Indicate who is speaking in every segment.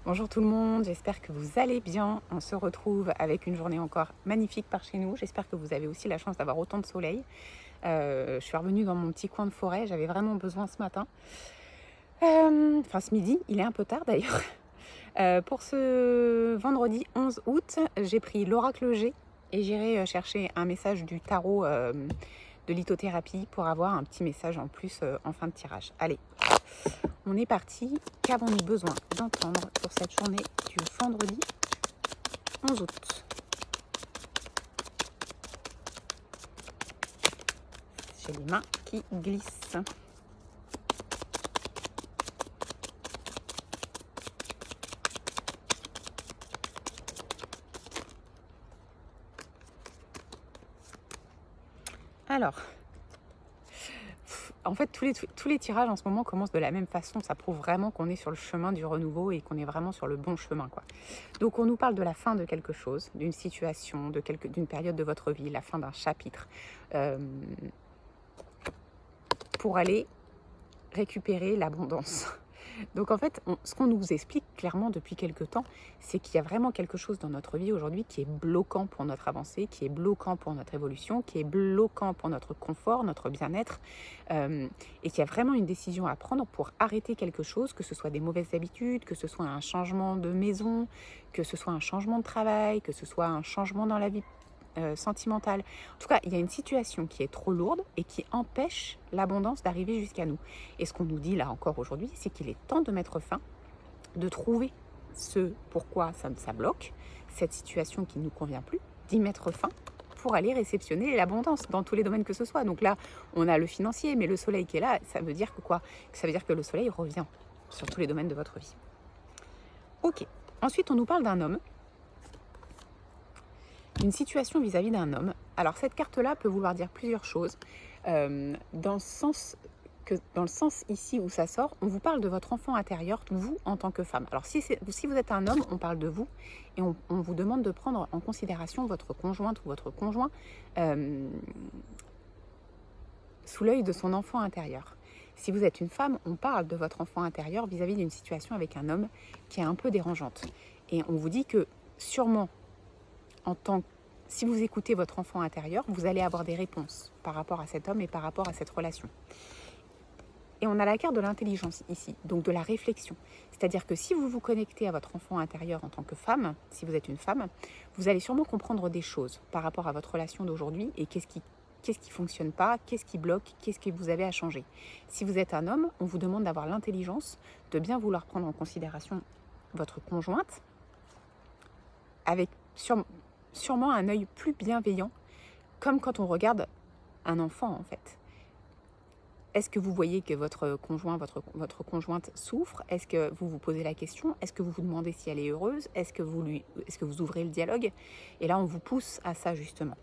Speaker 1: Bonjour tout le monde, j'espère que vous allez bien. On se retrouve avec une journée encore magnifique par chez nous. J'espère que vous avez aussi la chance d'avoir autant de soleil. Je suis revenue dans mon petit coin de forêt, j'avais vraiment besoin ce matin. Enfin ce midi, il est un peu tard d'ailleurs. Pour ce vendredi 11 août, j'ai pris l'oracle G et j'irai chercher un message du tarot de lithothérapie pour avoir un petit message en plus en fin de tirage. Allez, on est parti. Qu'avons-nous besoin d'entendre pour cette journée du vendredi 11 août? J'ai les mains qui glissent. Alors, en fait, tous les tirages en ce moment commencent de la même façon. Ça prouve vraiment qu'on est sur le chemin du renouveau et qu'on est vraiment sur le bon chemin, quoi. Donc, on nous parle de la fin de quelque chose, d'une situation, d'une période de votre vie, la fin d'un chapitre, pour aller récupérer l'abondance. Donc en fait, ce qu'on nous explique clairement depuis quelque temps, c'est qu'il y a vraiment quelque chose dans notre vie aujourd'hui qui est bloquant pour notre avancée, qui est bloquant pour notre évolution, qui est bloquant pour notre confort, notre bien-être, et qu'il y a vraiment une décision à prendre pour arrêter quelque chose, que ce soit des mauvaises habitudes, que ce soit un changement de maison, que ce soit un changement de travail, que ce soit un changement dans la vie sentimentale. En tout cas, il y a une situation qui est trop lourde et qui empêche l'abondance d'arriver jusqu'à nous. Et ce qu'on nous dit là encore aujourd'hui, c'est qu'il est temps de mettre fin, de trouver ce pourquoi ça bloque, cette situation qui ne nous convient plus, d'y mettre fin pour aller réceptionner l'abondance dans tous les domaines que ce soit. Donc là, on a le financier, mais le soleil qui est là, ça veut dire que quoi? Ça veut dire que le soleil revient sur tous les domaines de votre vie. Ok. Ensuite, on nous parle d'un homme, une situation vis-à-vis d'un homme. Alors cette carte-là peut vouloir dire plusieurs choses. Dans le sens ici où ça sort, on vous parle de votre enfant intérieur, vous en tant que femme. Alors si vous êtes un homme, on parle de vous et on vous demande de prendre en considération votre conjointe ou votre conjoint sous l'œil de son enfant intérieur. Si vous êtes une femme, on parle de votre enfant intérieur vis-à-vis d'une situation avec un homme qui est un peu dérangeante. Et on vous dit que sûrement, si vous écoutez votre enfant intérieur, vous allez avoir des réponses par rapport à cet homme et par rapport à cette relation. Et on a la carte de l'intelligence ici, donc de la réflexion. C'est-à-dire que si vous vous connectez à votre enfant intérieur en tant que femme, si vous êtes une femme, vous allez sûrement comprendre des choses par rapport à votre relation d'aujourd'hui et qu'est-ce qui fonctionne pas, qu'est-ce qui bloque, qu'est-ce que vous avez à changer. Si vous êtes un homme, on vous demande d'avoir l'intelligence de bien vouloir prendre en considération votre conjointe avec sûrement un œil plus bienveillant, comme quand on regarde un enfant en fait. Est-ce que vous voyez que votre conjoint, votre conjointe souffre? Est-ce que vous vous posez la question? Est-ce que vous vous demandez si elle est heureuse? Est-ce que vous ouvrez le dialogue? Et là, on vous pousse à ça justement.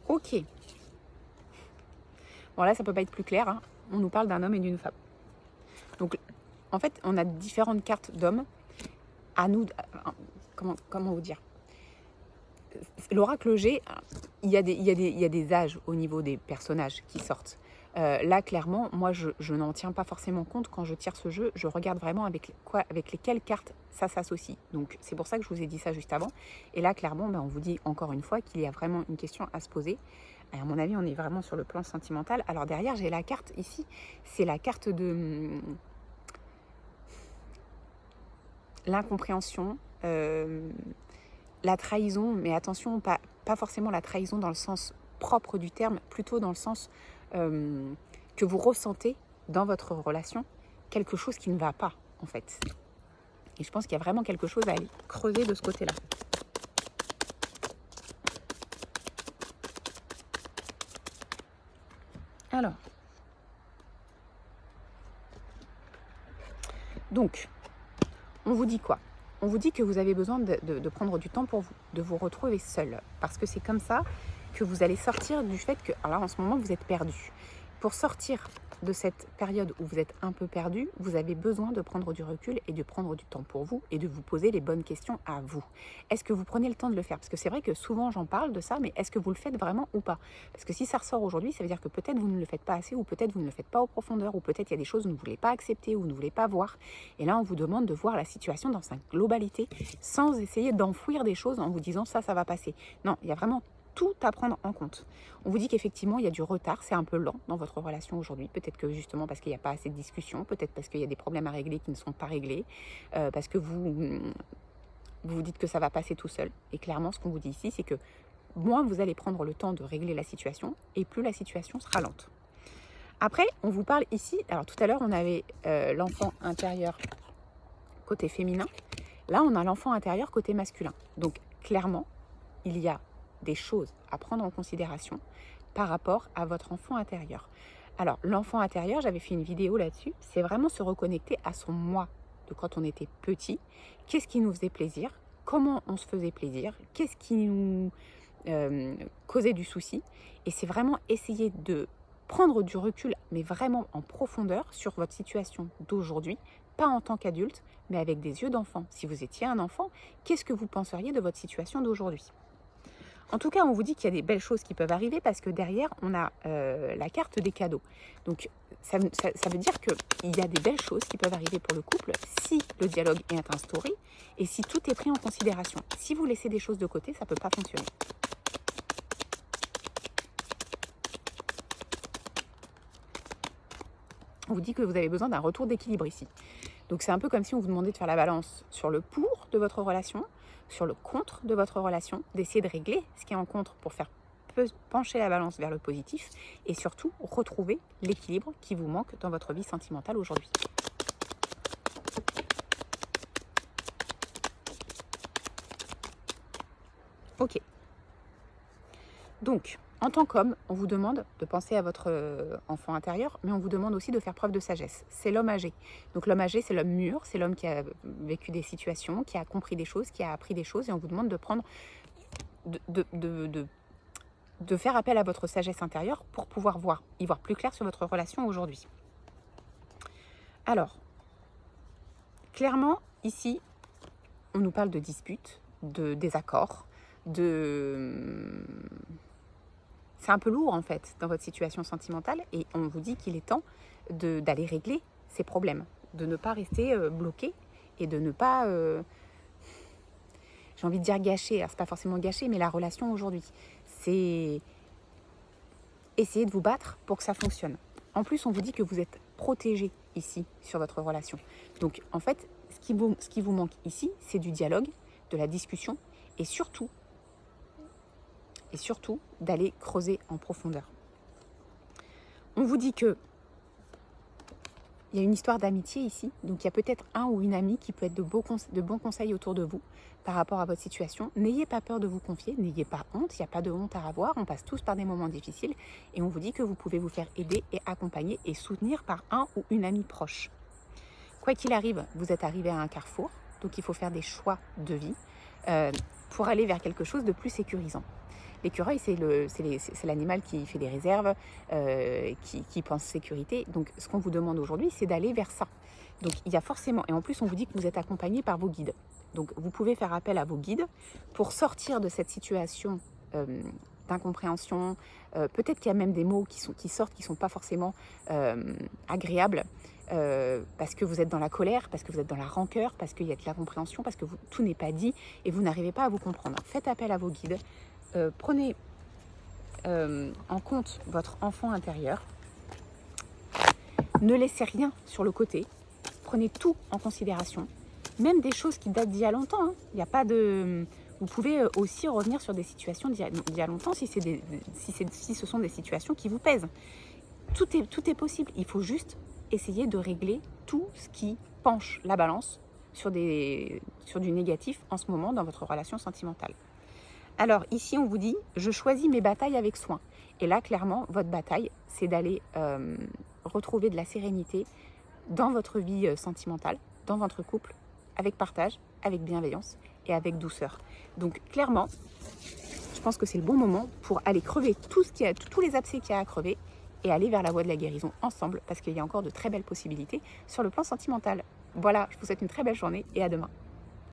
Speaker 1: Ok. Bon là, ça peut pas être plus clair, hein. On nous parle d'un homme et d'une femme. Donc, en fait, on a différentes cartes d'hommes. À nous, comment vous dire? L'oracle G, il y a des âges au niveau des personnages qui sortent. Là, clairement, moi, je n'en tiens pas forcément compte quand je tire ce jeu. Je regarde vraiment avec lesquelles cartes ça s'associe. Donc, c'est pour ça que je vous ai dit ça juste avant. Et là, clairement, on vous dit encore une fois qu'il y a vraiment une question à se poser. Et à mon avis, on est vraiment sur le plan sentimental. Alors derrière, j'ai la carte ici. C'est la carte de l'incompréhension, la trahison, mais attention, pas forcément la trahison dans le sens propre du terme, plutôt dans le sens que vous ressentez dans votre relation quelque chose qui ne va pas, en fait. Et je pense qu'il y a vraiment quelque chose à aller creuser de ce côté-là. Alors, donc, on vous dit quoi? On vous dit que vous avez besoin de prendre du temps pour vous, de vous retrouver seul. Parce que c'est comme ça que vous allez sortir du fait que, alors là, en ce moment, vous êtes perdu. Pour sortir de cette période où vous êtes un peu perdu, vous avez besoin de prendre du recul et de prendre du temps pour vous et de vous poser les bonnes questions à vous. Est-ce que vous prenez le temps de le faire? Parce que c'est vrai que souvent j'en parle de ça, mais est-ce que vous le faites vraiment ou pas? Parce que si ça ressort aujourd'hui, ça veut dire que peut-être vous ne le faites pas assez, ou peut-être vous ne le faites pas en profondeur, ou peut-être il y a des choses que vous ne voulez pas accepter ou vous ne voulez pas voir. Et là, on vous demande de voir la situation dans sa globalité, sans essayer d'enfouir des choses en vous disant ça va passer. Non, il y a vraiment tout à prendre en compte. On vous dit qu'effectivement, il y a du retard, c'est un peu lent dans votre relation aujourd'hui. Peut-être que justement parce qu'il n'y a pas assez de discussion, peut-être parce qu'il y a des problèmes à régler qui ne sont pas réglés, parce que vous dites que ça va passer tout seul. Et clairement, ce qu'on vous dit ici, c'est que moins vous allez prendre le temps de régler la situation, et plus la situation sera lente. Après, on vous parle ici, alors tout à l'heure, on avait l'enfant intérieur côté féminin. Là, on a l'enfant intérieur côté masculin. Donc, clairement, il y a des choses à prendre en considération par rapport à votre enfant intérieur. Alors, l'enfant intérieur, j'avais fait une vidéo là-dessus, c'est vraiment se reconnecter à son moi de quand on était petit. Qu'est-ce qui nous faisait plaisir? Comment on se faisait plaisir? Qu'est-ce qui nous causait du souci? Et c'est vraiment essayer de prendre du recul, mais vraiment en profondeur sur votre situation d'aujourd'hui, pas en tant qu'adulte, mais avec des yeux d'enfant. Si vous étiez un enfant, qu'est-ce que vous penseriez de votre situation d'aujourd'hui? En tout cas, on vous dit qu'il y a des belles choses qui peuvent arriver parce que derrière, on a la carte des cadeaux. Donc, ça veut dire qu'il y a des belles choses qui peuvent arriver pour le couple si le dialogue est instauré et si tout est pris en considération. Si vous laissez des choses de côté, ça ne peut pas fonctionner. On vous dit que vous avez besoin d'un retour d'équilibre ici. Donc, c'est un peu comme si on vous demandait de faire la balance sur le pour de votre relation, sur le contre de votre relation, d'essayer de régler ce qui est en contre pour faire pencher la balance vers le positif et surtout retrouver l'équilibre qui vous manque dans votre vie sentimentale aujourd'hui. Ok. Donc, en tant qu'homme, on vous demande de penser à votre enfant intérieur, mais on vous demande aussi de faire preuve de sagesse. C'est l'homme âgé. Donc l'homme âgé, c'est l'homme mûr, c'est l'homme qui a vécu des situations, qui a compris des choses, qui a appris des choses, et on vous demande de prendre, de faire appel à votre sagesse intérieure pour pouvoir y voir plus clair sur votre relation aujourd'hui. Alors, clairement, ici, on nous parle de disputes, de désaccords, c'est un peu lourd en fait dans votre situation sentimentale et on vous dit qu'il est temps d'aller régler ces problèmes, de ne pas rester bloqué et de ne pas, j'ai envie de dire gâcher, alors c'est pas forcément gâcher, mais la relation aujourd'hui, c'est essayer de vous battre pour que ça fonctionne. En plus, on vous dit que vous êtes protégé ici sur votre relation. Donc en fait, ce qui vous manque ici, c'est du dialogue, de la discussion et surtout d'aller creuser en profondeur. On vous dit que il y a une histoire d'amitié ici, donc il y a peut-être un ou une amie qui peut être de bons conseils autour de vous par rapport à votre situation. N'ayez pas peur de vous confier, n'ayez pas honte, il n'y a pas de honte à avoir, on passe tous par des moments difficiles et on vous dit que vous pouvez vous faire aider et accompagner et soutenir par un ou une amie proche. Quoi qu'il arrive, vous êtes arrivé à un carrefour, donc il faut faire des choix de vie pour aller vers quelque chose de plus sécurisant. L'écureuil, c'est l'animal qui fait des réserves, qui pense sécurité. Donc, ce qu'on vous demande aujourd'hui, c'est d'aller vers ça. Donc, il y a forcément... Et en plus, on vous dit que vous êtes accompagné par vos guides. Donc, vous pouvez faire appel à vos guides pour sortir de cette situation d'incompréhension. Peut-être qu'il y a même des mots qui sortent, qui ne sont pas forcément agréables. Parce que vous êtes dans la colère, parce que vous êtes dans la rancœur, parce qu'il y a de l'incompréhension, parce que tout n'est pas dit et vous n'arrivez pas à vous comprendre. Faites appel à vos guides. Prenez en compte votre enfant intérieur. Ne laissez rien sur le côté. Prenez tout en considération. Même des choses qui datent d'il y a longtemps. Hein. Il n'y a pas de... Vous pouvez aussi revenir sur des situations d'il y a longtemps si ce sont des situations qui vous pèsent. Tout est possible. Il faut juste essayer de régler tout ce qui penche la balance sur du négatif en ce moment dans votre relation sentimentale. Alors ici, on vous dit, je choisis mes batailles avec soin. Et là, clairement, votre bataille, c'est d'aller retrouver de la sérénité dans votre vie sentimentale, dans votre couple, avec partage, avec bienveillance et avec douceur. Donc clairement, je pense que c'est le bon moment pour aller crever tous les abcès qu'il y a à crever et aller vers la voie de la guérison ensemble parce qu'il y a encore de très belles possibilités sur le plan sentimental. Voilà, je vous souhaite une très belle journée et à demain.